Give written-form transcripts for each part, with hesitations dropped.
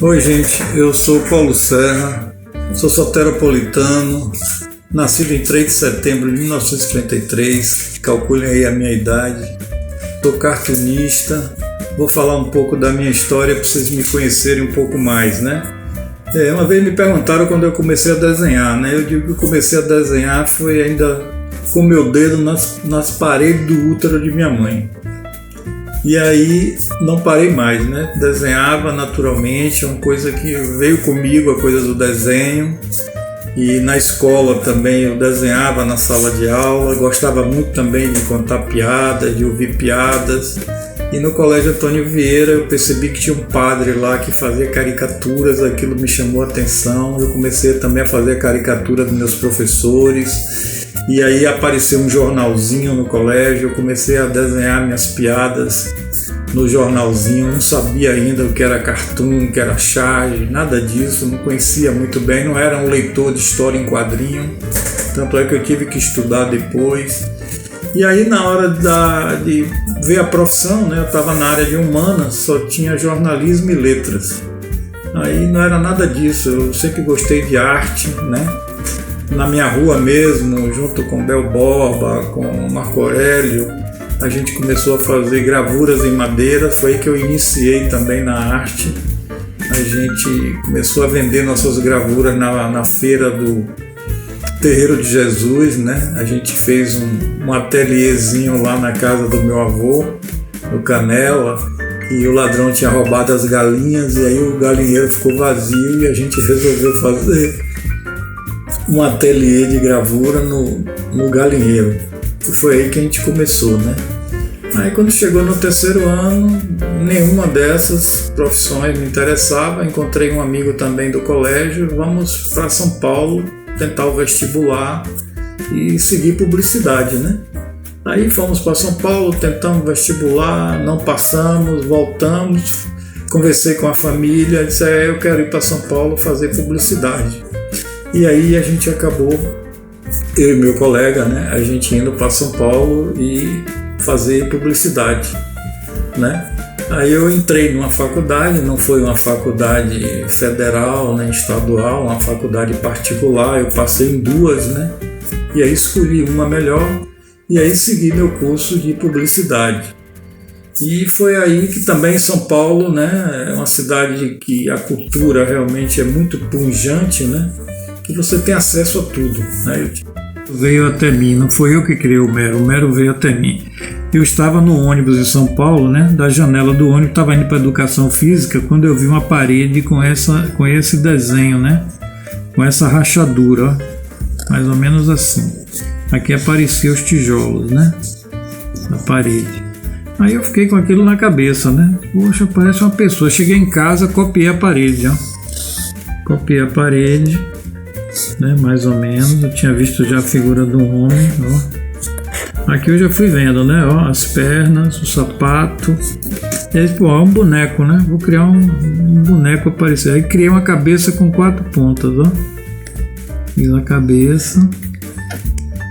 Oi gente, eu sou Paulo Serra, sou soteropolitano, nascido em 3 de setembro de 1953, calculem aí a minha idade, sou cartunista, vou falar um pouco da minha história para vocês me conhecerem um pouco mais, né? Uma vez me perguntaram quando eu comecei a desenhar, né? Eu digo que eu comecei a desenhar foi ainda com meu dedo nas paredes do útero de minha mãe. E aí não parei mais, né? Desenhava naturalmente, é uma coisa que veio comigo, a coisa do desenho. E na escola também eu desenhava na sala de aula, gostava muito também de contar piadas, de ouvir piadas. E no Colégio Antônio Vieira eu percebi que tinha um padre lá que fazia caricaturas, aquilo me chamou a atenção. Eu comecei também a fazer caricatura dos meus professores. E aí apareceu um jornalzinho no colégio, eu comecei a desenhar minhas piadas no jornalzinho, não sabia ainda o que era cartoon, o que era charge, nada disso, não conhecia muito bem, não era um leitor de história em quadrinho, tanto é que eu tive que estudar depois. E aí na hora de ver a profissão, né, eu estava na área de humanas, só tinha jornalismo e letras. Aí não era nada disso, eu sempre gostei de arte, né? Na minha rua mesmo, junto com Bel Borba, com Marco Aurélio, a gente começou a fazer gravuras em madeira, foi aí que eu iniciei também na arte. A gente começou a vender nossas gravuras na feira do Terreiro de Jesus, né? A gente fez um ateliêzinho lá na casa do meu avô, no Canela, e o ladrão tinha roubado as galinhas, e aí o galinheiro ficou vazio e a gente resolveu fazer um ateliê de gravura no galinheiro. E foi aí que a gente começou, né? Aí quando chegou no terceiro ano, nenhuma dessas profissões me interessava. Encontrei um amigo também do colégio, vamos para São Paulo tentar o vestibular e seguir publicidade, né? Aí fomos para São Paulo, tentamos vestibular, não passamos, voltamos, conversei com a família, disse, eu quero ir para São Paulo fazer publicidade. E aí a gente acabou, eu e meu colega, né, a gente indo para São Paulo e fazer publicidade, né? Aí eu entrei numa faculdade, não foi uma faculdade federal, nem estadual, uma faculdade particular, eu passei em duas, né? E aí escolhi uma melhor e aí segui meu curso de publicidade. E foi aí que também São Paulo, né, é uma cidade que a cultura realmente é muito pungente, né? Que você tem acesso a tudo, né? Veio até mim, não foi eu que criei o Mero veio até mim. Eu estava no ônibus em São Paulo, né? Da janela do ônibus, estava indo para educação física, quando eu vi uma parede com esse desenho, né? Com essa rachadura, ó, mais ou menos assim. Aqui apareciam os tijolos, né? Na parede. Aí eu fiquei com aquilo na cabeça, né? Poxa, parece uma pessoa. Cheguei em casa, copiei a parede, ó. Copiei a parede, né, mais ou menos, eu tinha visto já a figura do homem, ó. Aqui eu já fui vendo, né, ó, as pernas, o sapato, e aí, pô, ó, um boneco, né, vou criar um boneco aparecer, aí criei uma cabeça com 4 pontas, ó, fiz a cabeça,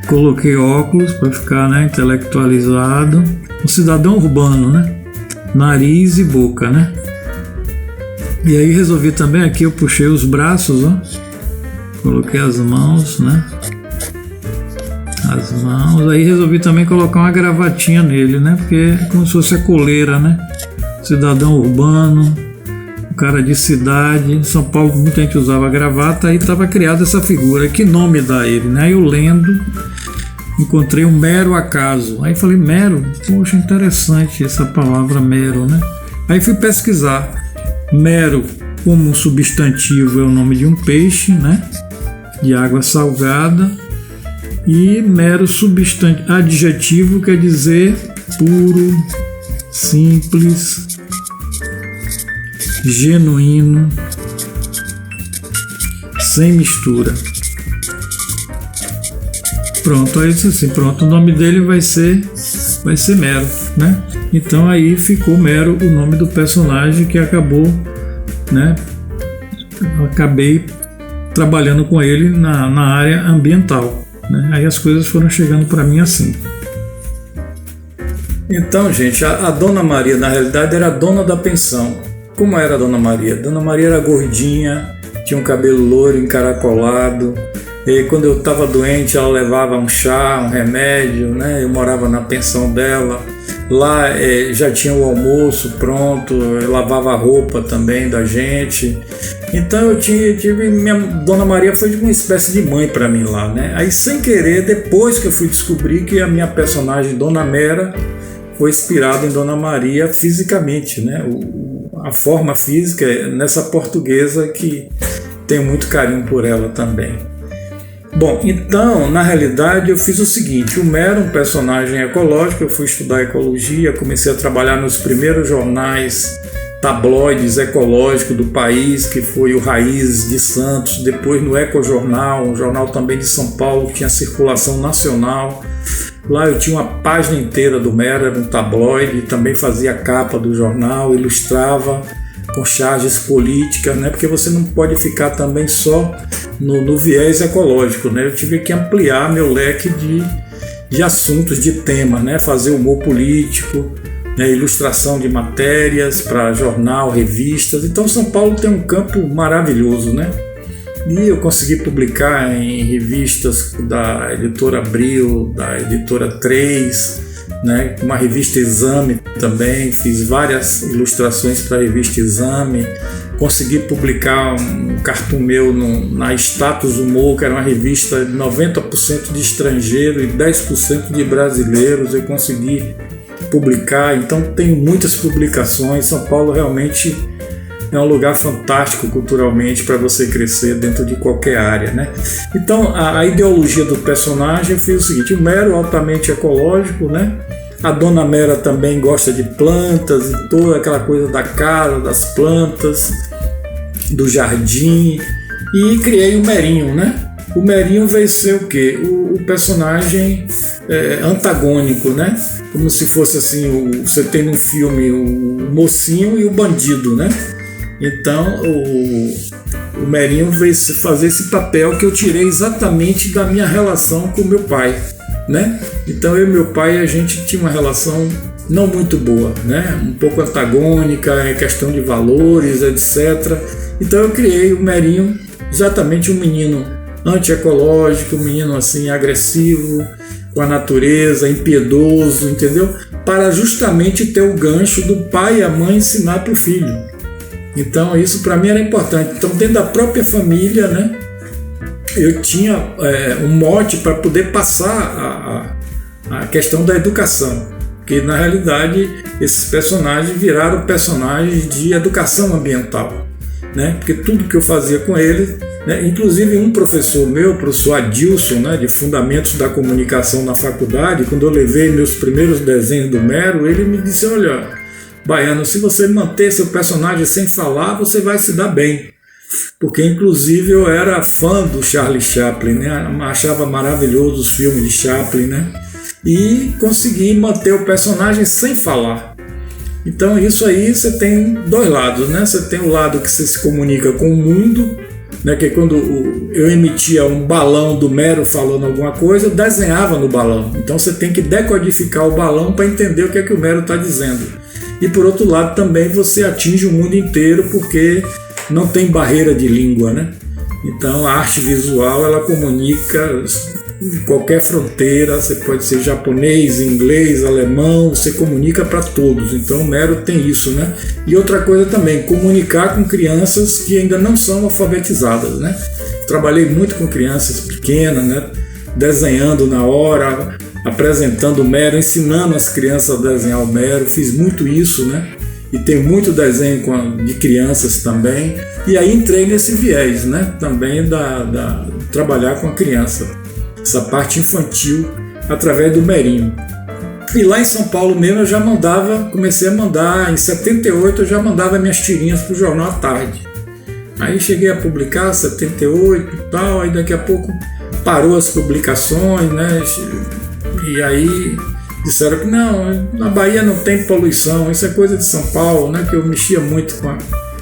coloquei óculos para ficar, né, intelectualizado, um cidadão urbano, né, nariz e boca, né, e aí resolvi também, aqui eu puxei os braços, ó, coloquei as mãos, né? As mãos. Aí resolvi também colocar uma gravatinha nele, né? Porque é como se fosse a coleira, né? Cidadão urbano, um cara de cidade. Em São Paulo muita gente usava gravata, aí estava criada essa figura. Que nome dá ele, né? Aí eu lendo, encontrei um mero acaso. Aí falei, mero? Poxa, interessante essa palavra mero, né? Aí fui pesquisar. Mero, como substantivo, é o nome de um peixe, né? De água salgada, e mero adjetivo quer dizer puro, simples, genuíno, sem mistura. Pronto, aí assim, pronto, o nome dele vai ser Mero, né? Então aí ficou Mero o nome do personagem que acabou, né? Eu acabei trabalhando com ele na área ambiental, né? Aí as coisas foram chegando para mim assim. Então, gente, a Dona Maria, na realidade, era a dona da pensão. como era a Dona Maria? Dona Maria era gordinha, tinha um cabelo loiro, encaracolado. E quando eu estava doente, ela levava um chá, um remédio, né? Eu morava na pensão dela. Lá já tinha o almoço pronto, eu lavava a roupa também da gente. Então eu tive minha Dona Maria foi uma espécie de mãe para mim lá, né? Aí sem querer, depois que eu fui descobrir que a minha personagem Dona Mera foi inspirada em Dona Maria fisicamente, né? A forma física nessa portuguesa que tenho muito carinho por ela também. Bom, então, na realidade, eu fiz o seguinte: o Mero, um personagem ecológico, eu fui estudar ecologia, comecei a trabalhar nos primeiros jornais tabloides ecológicos do país, que foi o Raiz de Santos, depois no Ecojornal, um jornal também de São Paulo, que tinha circulação nacional. Lá eu tinha uma página inteira do Mero, era um tabloide, também fazia a capa do jornal, ilustrava com charges políticas, né? Porque você não pode ficar também só no viés ecológico, né? Eu tive que ampliar meu leque de assuntos, de temas, né? Fazer humor político, né? Ilustração de matérias para jornal, revistas. Então São Paulo tem um campo maravilhoso, né? E eu consegui publicar em revistas da editora Abril, da editora 3, né, uma revista Exame também, fiz várias ilustrações para a revista Exame, consegui publicar um cartoon meu na Status Humor, que era uma revista de 90% de estrangeiro e 10% de brasileiros, eu consegui publicar, então tenho muitas publicações. São Paulo realmente é um lugar fantástico culturalmente para você crescer dentro de qualquer área, né? Então a ideologia do personagem foi o seguinte: o Mero altamente ecológico, né? A Dona Mera também gosta de plantas e toda aquela coisa da casa, das plantas, do jardim, e criei o Merinho, né? O Merinho veio ser o quê? O personagem antagônico, né? Como se fosse assim, você tem no filme o mocinho e o bandido, né? Então o Merinho veio fazer esse papel que eu tirei exatamente da minha relação com meu pai, né? Então eu e meu pai, a gente tinha uma relação não muito boa, né? Um pouco antagônica, questão de valores, etc. Então eu criei o Merinho, exatamente um menino antiecológico, um menino assim agressivo com a natureza, impiedoso, entendeu? Para justamente ter o gancho do pai e a mãe ensinar para o filho. Então isso para mim era importante. Então dentro da própria família, né, eu tinha um mote para poder passar a questão da educação, porque na realidade esses personagens viraram personagens de educação ambiental, né? Porque tudo que eu fazia com eles, né, inclusive um professor meu, o professor Adilson, né, de Fundamentos da Comunicação na faculdade, quando eu levei meus primeiros desenhos do Mero, ele me disse: olha, Baiano, se você manter seu personagem sem falar, você vai se dar bem. Porque inclusive eu era fã do Charlie Chaplin, né? Achava maravilhoso os filmes de Chaplin, né? E consegui manter o personagem sem falar. Então isso aí você tem dois lados, né? Você tem o lado que você se comunica com o mundo, né? Que quando eu emitia um balão do Mero falando alguma coisa, eu desenhava no balão. Então você tem que decodificar o balão para entender o que é que o Mero está dizendo. E por outro lado também você atinge o mundo inteiro, porque não tem barreira de língua, né? Então a arte visual ela comunica em qualquer fronteira, você pode ser japonês, inglês, alemão, você comunica para todos. Então o Mero tem isso, né? E outra coisa também, comunicar com crianças que ainda não são alfabetizadas, né? Trabalhei muito com crianças pequenas, né? Desenhando na hora, apresentando o Mero, ensinando as crianças a desenhar o Mero, fiz muito isso, né? E tem muito desenho de crianças também. E aí entrei nesse viés, né? Também da trabalhar com a criança, essa parte infantil através do Merinho. E lá em São Paulo mesmo eu já comecei a mandar, em 78 eu já mandava minhas tirinhas para o Jornal à Tarde. Aí cheguei a publicar 78 e tal, aí daqui a pouco parou as publicações, né? E aí disseram que não, na Bahia não tem poluição, isso é coisa de São Paulo, né? Que eu mexia muito com a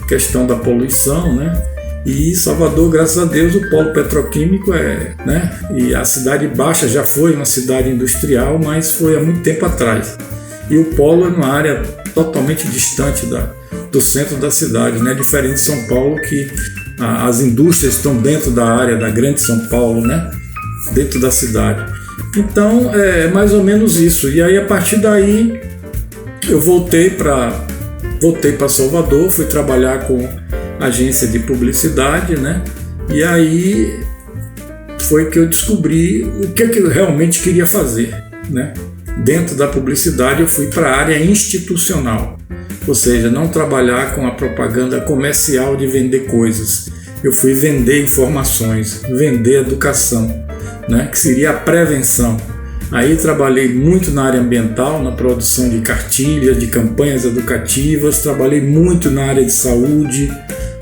questão da poluição, né? E Salvador, graças a Deus, o polo petroquímico né? E a Cidade Baixa já foi uma cidade industrial, mas foi há muito tempo atrás. E o polo é uma área totalmente distante do centro da cidade, né? Diferente de São Paulo, que as indústrias estão dentro da área da grande São Paulo, né? Dentro da cidade. Então é mais ou menos isso. E aí a partir daí eu voltei para Salvador, fui trabalhar com agência de publicidade, né? E aí foi que eu descobri o que eu realmente queria fazer, né? Dentro da publicidade eu fui para a área institucional, ou seja, não trabalhar com a propaganda comercial de vender coisas. Eu fui vender informações, vender educação, né? Que seria a prevenção. Aí trabalhei muito na área ambiental, na produção de cartilhas, de campanhas educativas, trabalhei muito na área de saúde,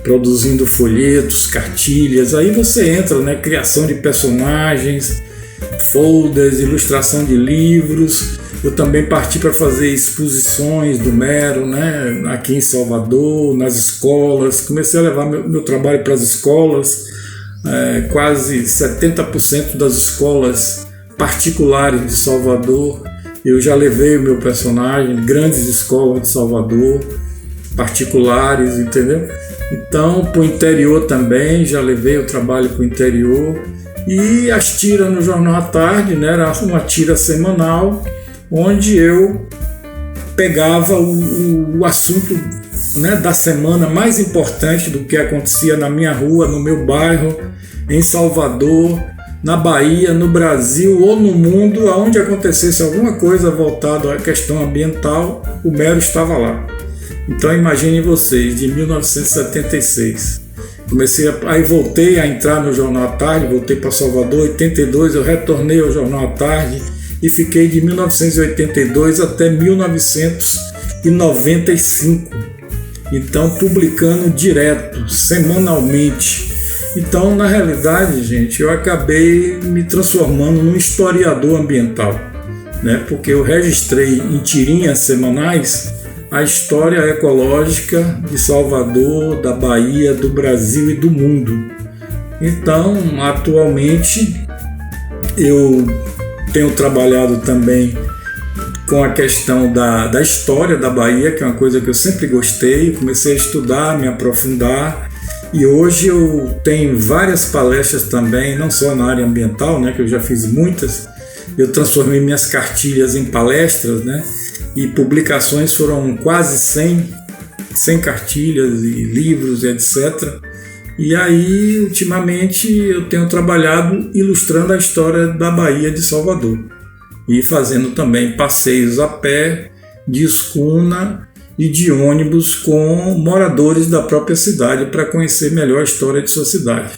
produzindo folhetos, cartilhas. Aí você entra, né? Criação de personagens, folders, ilustração de livros. Eu também parti para fazer exposições do Mero, né? Aqui em Salvador, nas escolas. Comecei a levar meu trabalho para as escolas. Quase 70% das escolas particulares de Salvador eu já levei o meu personagem, grandes escolas de Salvador, particulares, entendeu? Então, para o interior também, já levei o trabalho para o interior. E as tiras no Jornal à Tarde, né, era uma tira semanal, onde eu pegava o assunto, né, da semana mais importante do que acontecia na minha rua, no meu bairro, em Salvador, na Bahia, no Brasil ou no mundo, aonde acontecesse alguma coisa voltada à questão ambiental, o Mero estava lá. Então imaginem vocês, de 1976, aí voltei a entrar no Jornal à Tarde, voltei para Salvador, em 82 eu retornei ao Jornal à Tarde e fiquei de 1982 até 1995, então publicando direto, semanalmente. Então, na realidade, gente, eu acabei me transformando num historiador ambiental, né? Porque eu registrei em tirinhas semanais a história ecológica de Salvador, da Bahia, do Brasil e do mundo. Então, atualmente, eu tenho trabalhado também com a questão da história da Bahia, que é uma coisa que eu sempre gostei, comecei a estudar, me aprofundar, e hoje eu tenho várias palestras também, não só na área ambiental, né, que eu já fiz muitas. Eu transformei minhas cartilhas em palestras, né, e publicações foram quase 100 cartilhas e livros, etc. E aí, ultimamente, eu tenho trabalhado ilustrando a história da Bahia de Salvador e fazendo também passeios a pé, de escuna e de ônibus com moradores da própria cidade para conhecer melhor a história de sua cidade.